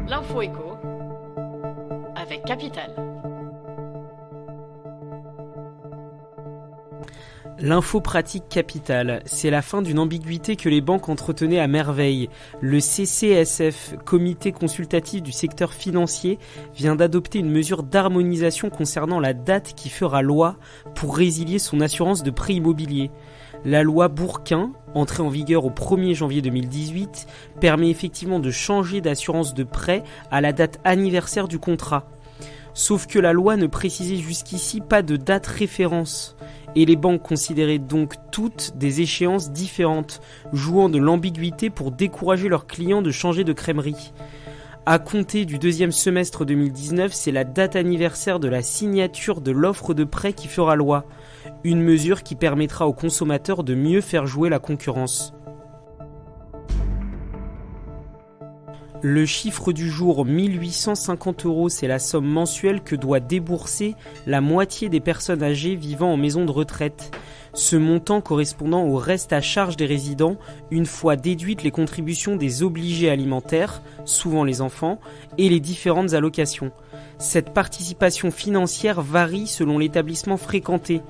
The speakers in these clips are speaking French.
L'info éco avec Capital. L'info pratique Capital, c'est la fin d'une ambiguïté que les banques entretenaient à merveille. Le CCSF, Comité consultatif du secteur financier, vient d'adopter une mesure d'harmonisation concernant la date qui fera loi pour résilier son assurance de prêt immobilier. La loi Bourquin, entrée en vigueur au 1er janvier 2018, permet effectivement de changer d'assurance de prêt à la date anniversaire du contrat. Sauf que la loi ne précisait jusqu'ici pas de date référence. Et les banques considéraient donc toutes des échéances différentes, jouant de l'ambiguïté pour décourager leurs clients de changer de crèmerie. À compter du deuxième semestre 2019, c'est la date anniversaire de la signature de l'offre de prêt qui fera loi. Une mesure qui permettra aux consommateurs de mieux faire jouer la concurrence. Le chiffre du jour, 1850 €, c'est la somme mensuelle que doit débourser la moitié des personnes âgées vivant en maison de retraite. Ce montant correspondant au reste à charge des résidents, une fois déduites les contributions des obligés alimentaires, souvent les enfants, et les différentes allocations. Cette participation financière varie selon l'établissement fréquenté.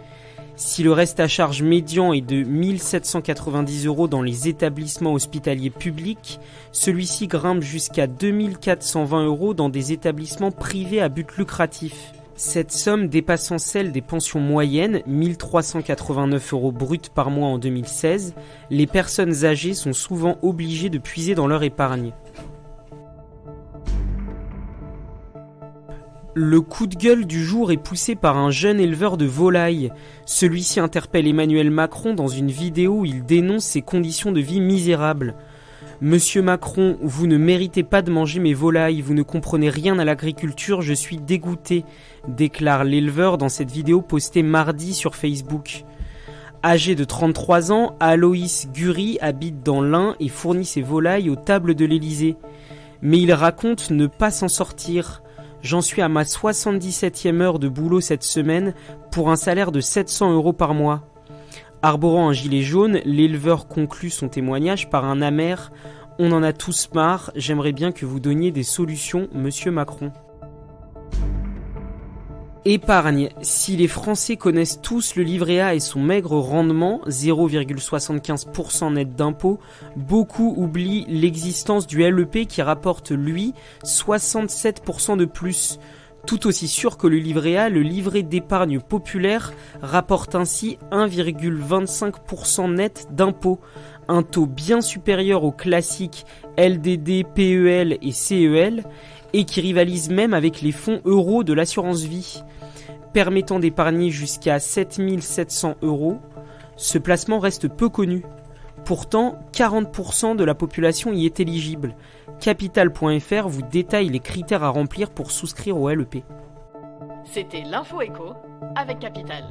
Si le reste à charge médian est de 1790 € dans les établissements hospitaliers publics, celui-ci grimpe jusqu'à 2420 € dans des établissements privés à but lucratif. Cette somme dépassant celle des pensions moyennes, 1389 € bruts par mois en 2016, les personnes âgées sont souvent obligées de puiser dans leur épargne. Le coup de gueule du jour est poussé par un jeune éleveur de volailles. Celui-ci interpelle Emmanuel Macron dans une vidéo où il dénonce ses conditions de vie misérables. « Monsieur Macron, vous ne méritez pas de manger mes volailles, vous ne comprenez rien à l'agriculture, je suis dégoûté », déclare l'éleveur dans cette vidéo postée mardi sur Facebook. Âgé de 33 ans, Aloïs Gury habite dans l'Ain et fournit ses volailles aux tables de l'Élysée. Mais il raconte ne pas s'en sortir. J'en suis à ma 77e heure de boulot cette semaine pour un salaire de 700 € par mois. Arborant un gilet jaune, l'éleveur conclut son témoignage par un amer « On en a tous marre, j'aimerais bien que vous donniez des solutions, monsieur Macron ». Épargne. Si les Français connaissent tous le livret A et son maigre rendement, 0,75% net d'impôts, beaucoup oublient l'existence du LEP qui rapporte, lui, 67% de plus. Tout aussi sûr que le livret A, le livret d'épargne populaire rapporte ainsi 1,25% net d'impôts, un taux bien supérieur aux classiques LDD, PEL et CEL, et qui rivalise même avec les fonds euros de l'assurance vie. Permettant d'épargner jusqu'à 7 700 €, ce placement reste peu connu. Pourtant, 40% de la population y est éligible. Capital.fr vous détaille les critères à remplir pour souscrire au LEP. C'était l'info éco avec Capital.